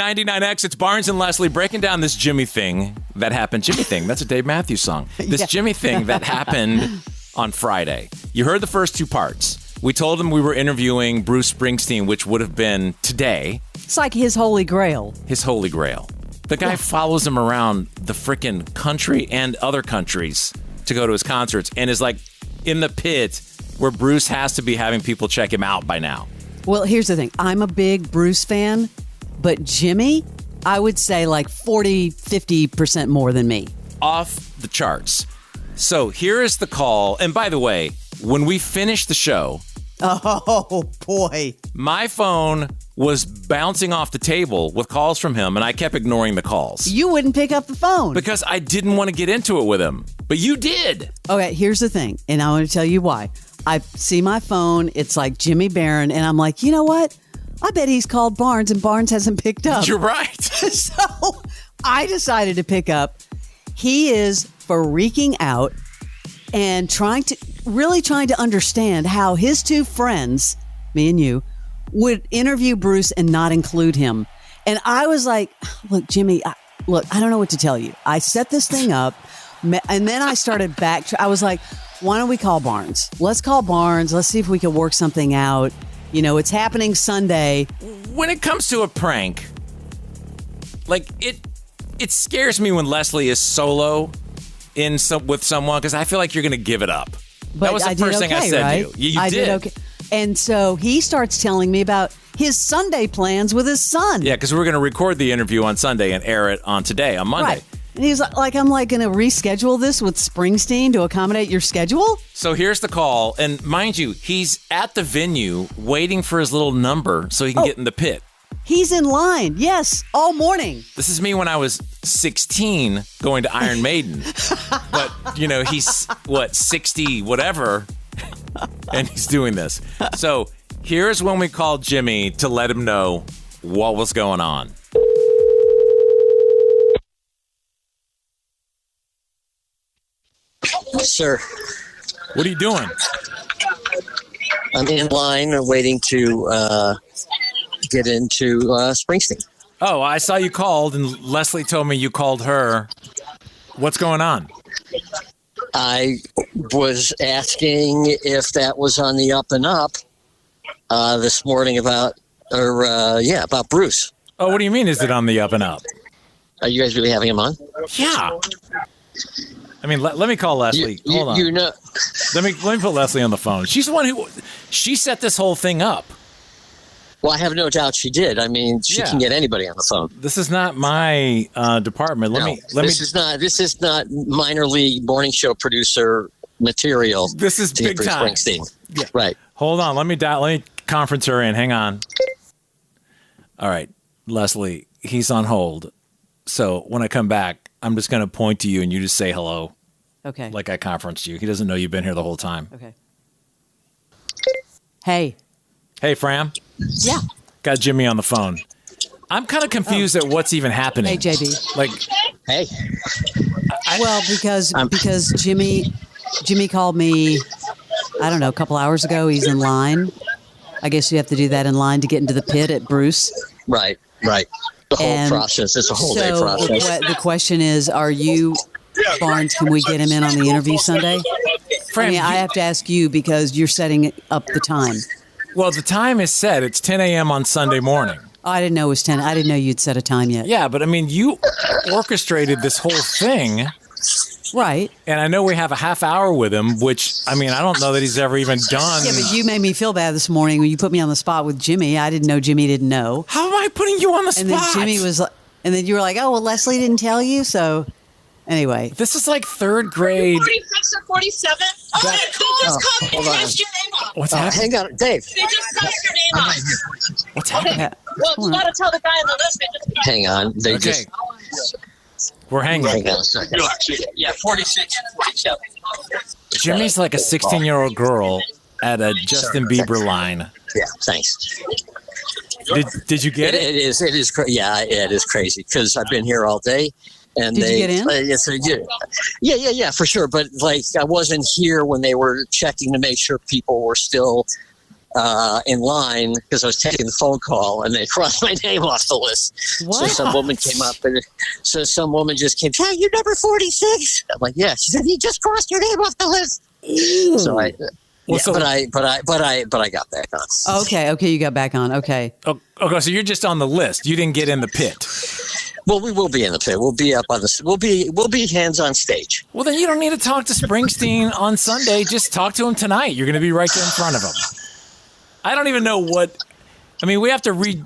99X, it's Barnes and Leslie breaking down this Jimmy thing that happened. Jimmy thing, that's a Dave Matthews song. This Jimmy thing that happened on Friday. You heard the first two parts. We told him we were interviewing Bruce Springsteen, which would have been today. It's like his holy grail. His holy grail. The guy follows him around the frickin' country and other countries to go to his concerts and is like in the pit where Bruce has to be having people check him out by now. Well, here's the thing. I'm a big Bruce fan, but Jimmy, I would say like 40, 50% more than me. Off the charts. So here is the call. And by the way, when we finished the show... Oh, boy. My phone was bouncing off the table with calls from him, and I kept ignoring the calls. You wouldn't pick up the phone. Because I didn't want to get into it with him. But you did. Okay, here's the thing, and I want to tell you why. I see my phone, it's like Jimmy Barron, and I'm like, you know what? I bet he's called Barnes, and Barnes hasn't picked up. You're right. So I decided to pick up. He is freaking out and trying to understand how his two friends, me and you, would interview Bruce and not include him. And I was like, look, Jimmy, I don't know what to tell you. I set this thing up, and then I started I was like, why don't we call Barnes? Let's call Barnes. Let's see if we can work something out. You know, it's happening Sunday. When it comes to a prank, like it scares me when Leslie is solo with someone because I feel like you're going to give it up. But that was the first thing I said right? to you. I did okay. And so he starts telling me about his Sunday plans with his son. Yeah, because we're going to record the interview on Sunday and air it on Monday. Right. And he's like, I'm like going to reschedule this with Springsteen to accommodate your schedule? So here's the call. And mind you, he's at the venue waiting for his little number so he can get in the pit. He's in line. Yes, all morning. This is me when I was 16 going to Iron Maiden. But, you know, he's, 60 whatever, and he's doing this. So here's when we called Jimmy to let him know what was going on. Sir. What are you doing? I'm in line waiting to get into Springsteen. Oh, I saw you called, and Leslie told me you called her. What's going on? I was asking if that was on the up and up this morning about Bruce. Oh, what do you mean? Is it on the up and up? Are you guys really having him on? Yeah. I mean, let me call Leslie. Hold on. You know, let me put Leslie on the phone. She's the one she set this whole thing up. Well, I have no doubt she did. I mean, she can get anybody on the phone. This is not my department. This is not minor league morning show producer material. This is big Bruce time. Springsteen. Yeah. Right. Hold on. Let me conference her in. Hang on. All right, Leslie, he's on hold. So when I come back, I'm just going to point to you and you just say hello. Okay. Like I conferenced you. He doesn't know you've been here the whole time. Okay. Hey. Hey, Fram. Yeah. Got Jimmy on the phone. I'm kind of confused at what's even happening. Hey, JB. Like, hey. Well, because Jimmy called me, I don't know, a couple hours ago. He's in line. I guess you have to do that in line to get into the pit at Bruce. Right. The whole process. It's a whole day process. The question is, are you, Barnes, can we get him in on the interview Sunday? I have to ask you because you're setting up the time. Well, the time is set. It's 10 a.m. on Sunday morning. Oh, I didn't know it was 10. I didn't know you'd set a time yet. Yeah, but I mean, you orchestrated this whole thing. Right. And I know we have a half hour with him, which, I mean, I don't know that he's ever even done. Yeah, but you made me feel bad this morning when you put me on the spot with Jimmy. I didn't know Jimmy didn't know. How am I putting you on the spot? And then Jimmy was like, and then you were like, oh, well, Leslie didn't tell you. So anyway. This is like third grade. 46 or 47? Oh, they just called me and passed your name off. What's happening? Hang on, Dave. They just passed your name off. What's happening? Well, you got to tell the guy on the list. Hang on. We're hanging. Hang on a second. Yeah, 46 and 47. Jimmy's like a 16-year-old girl at a Justin Bieber line. Yeah, thanks. Did you get it? It is. It is crazy because I've been here all day. And Did you get in? Yeah, for sure. But like, I wasn't here when they were checking to make sure people were still in line because I was taking the phone call, and they crossed my name off the list. What? So some woman came up, and some woman just came, "Hey, you're number 46." I'm like, "Yeah." She said, "You just crossed your name off the list." So I. Well, yeah, but I got back on. Okay, you got back on. Okay. Okay, so you're just on the list. You didn't get in the pit. Well, we will be in the pit. We'll be up on the. We'll be hands on stage. Well, then you don't need to talk to Springsteen on Sunday. Just talk to him tonight. You're going to be right there in front of him. I don't even know what. I mean, we have to read.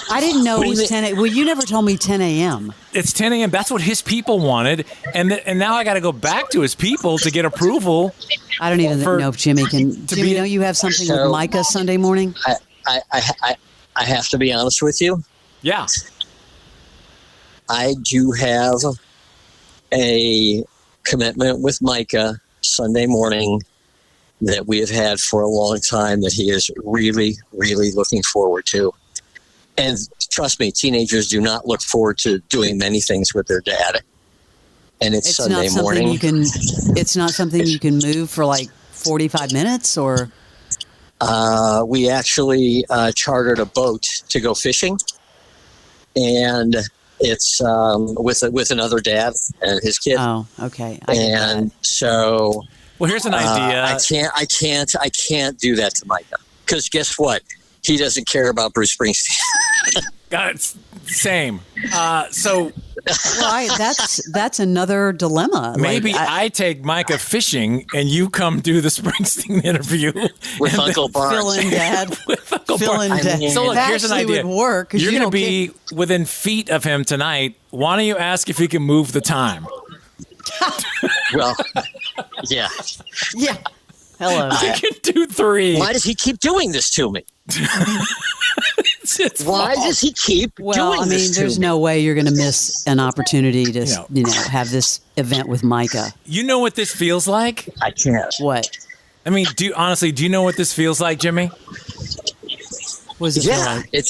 I didn't know it was 10 a.m. Well, you never told me 10 a.m. It's 10 a.m. That's what his people wanted, and now I got to go back to his people to get approval. I don't even know if Jimmy can. Jimmy, don't you have something with Micah Sunday morning? I have to be honest with you. Yeah. I do have a commitment with Micah Sunday morning that we have had for a long time that he is really, really looking forward to. And trust me, teenagers do not look forward to doing many things with their dad. And it's Sunday morning. It's not something you can move for like 45 minutes or? We actually chartered a boat to go fishing. And it's with another dad and his kid. Oh, okay. So, well, here's an idea. I can't do that to Micah because guess what? He doesn't care about Bruce Springsteen. It's same. That's another dilemma. Maybe I take Micah fishing and you come do the Springsteen interview with Uncle Barnes. Fill in, Dad. With Uncle Fill in, Barnes. Dad. So look, here's an idea. Would work. You're going to be within feet of him tonight. Why don't you ask if he can move the time? Well, yeah. Yeah. Hello. I can do 3. Why does he keep doing this to me? Why does he keep doing this to me? Well, I mean, there's no way you're going to miss an opportunity to, have this event with Micah. You know what this feels like? I can't. What? I mean, do you know what this feels like, Jimmy? What does it feel like? It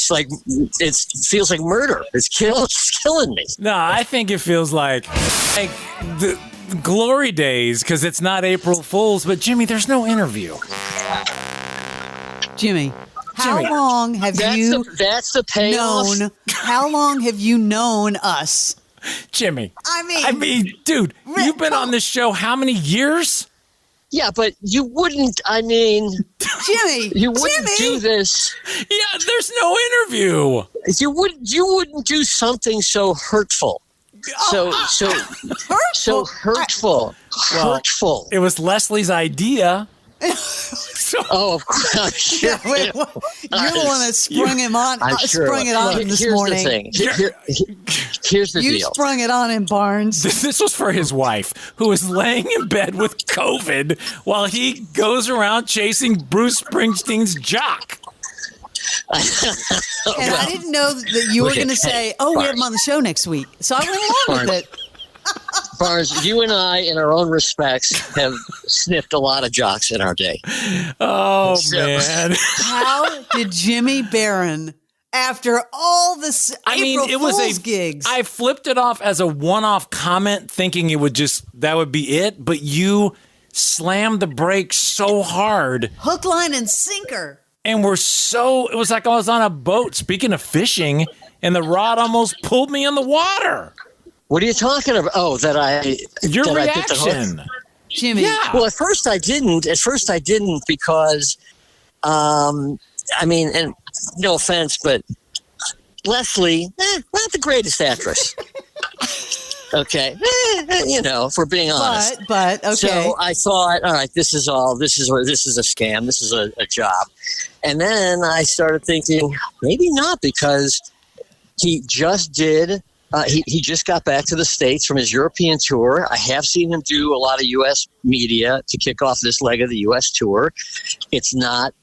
feels like murder. It's killing me. No, I think it feels like the glory days because it's not April Fool's. But Jimmy, there's no interview. Jimmy, how long have that's the payoff. How long have you known us? Jimmy. I mean, dude, you've been on this show how many years? Yeah, but you wouldn't, Jimmy, you wouldn't do this. Yeah, there's no interview. You wouldn't do something so hurtful. So hurtful. Hurtful. It was Leslie's idea. Of course. Sure. You're the one that sprung him on. Sprung it on him this morning. Here's the deal. You sprung it on him, Barnes. This was for his wife, who is laying in bed with COVID while he goes around chasing Bruce Springsteen's jock. And I didn't know that you were going to say, we have him on the show next week. So I went along with it. Barnes, you and I, in our own respects, have sniffed a lot of jocks in our day. Oh, man. How did Jimmy Barron, after all this April Fool's gigs? I flipped it off as a one-off comment, thinking that would be it, but you slammed the brakes so hard. Hook, line, and sinker. And it was like I was on a boat, speaking of fishing, and the rod almost pulled me in the water. What are you talking about? Oh, your that reaction, Jimmy. Yeah. Well, at first I didn't because, and no offense, but Leslie, not the greatest actress. Okay, if we're being honest. But okay. So I thought, all right, this is a scam. This is a job. And then I started thinking, maybe not, because he just did. He just got back to the States from his European tour. I have seen him do a lot of U.S. media to kick off this leg of the U.S. tour. It's not,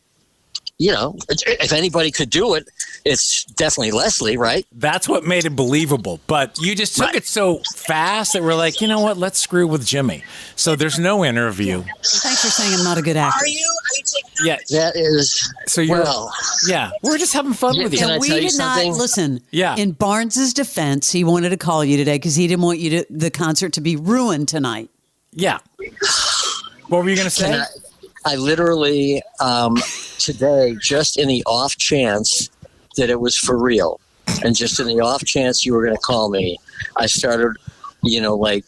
if anybody could do it, it's definitely Leslie, right? That's what made it believable. But you just took it so fast that we're like, you know what? Let's screw with Jimmy. So there's no interview. Thanks for saying I'm not a good actor. Are you taking Yeah. That is, so you're, yeah, we're just having fun with you. Can I we tell you did something? not listen. Yeah. In Barnes's defense, he wanted to call you today because he didn't want the concert to be ruined tonight. Yeah. What were you going to say? I literally today, just in the off chance that it was for real, and just in the off chance you were going to call me, I started, like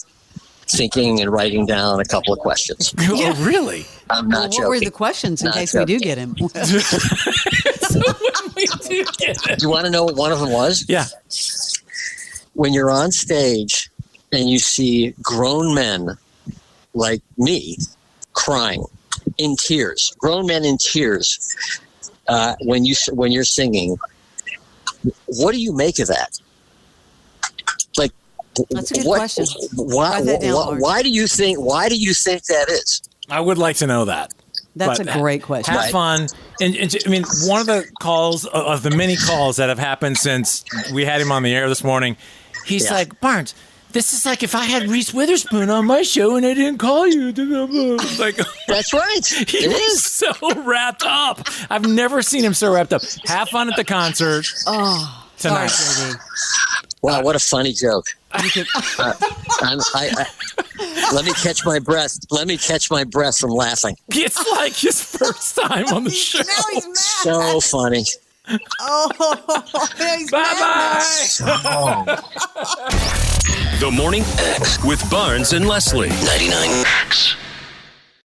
thinking and writing down a couple of questions. Oh, really? I'm not joking. What were the questions in case we do get him? So when we do get him. Do you want to know what one of them was? Yeah. When you're on stage and you see grown men like me crying in tears, grown men in tears, when you're singing, what do you make of that? Like, that's a good question. Why do you think that is? I would like to know that. That's a great question. Have fun. And I mean, one of the calls of the many calls that have happened since we had him on the air this morning, he's like, Barnes, this is like if I had Reese Witherspoon on my show and I didn't call you. Like, that's right. He was so wrapped up. I've never seen him so wrapped up. Have fun at the concert tonight. Sorry, Wow, what a funny joke. Let me catch my breath. Let me catch my breath from laughing. It's like his first time on the show. Now he's mad. So funny. He's Bye-bye. The Morning with Barnes and Leslie. 99X.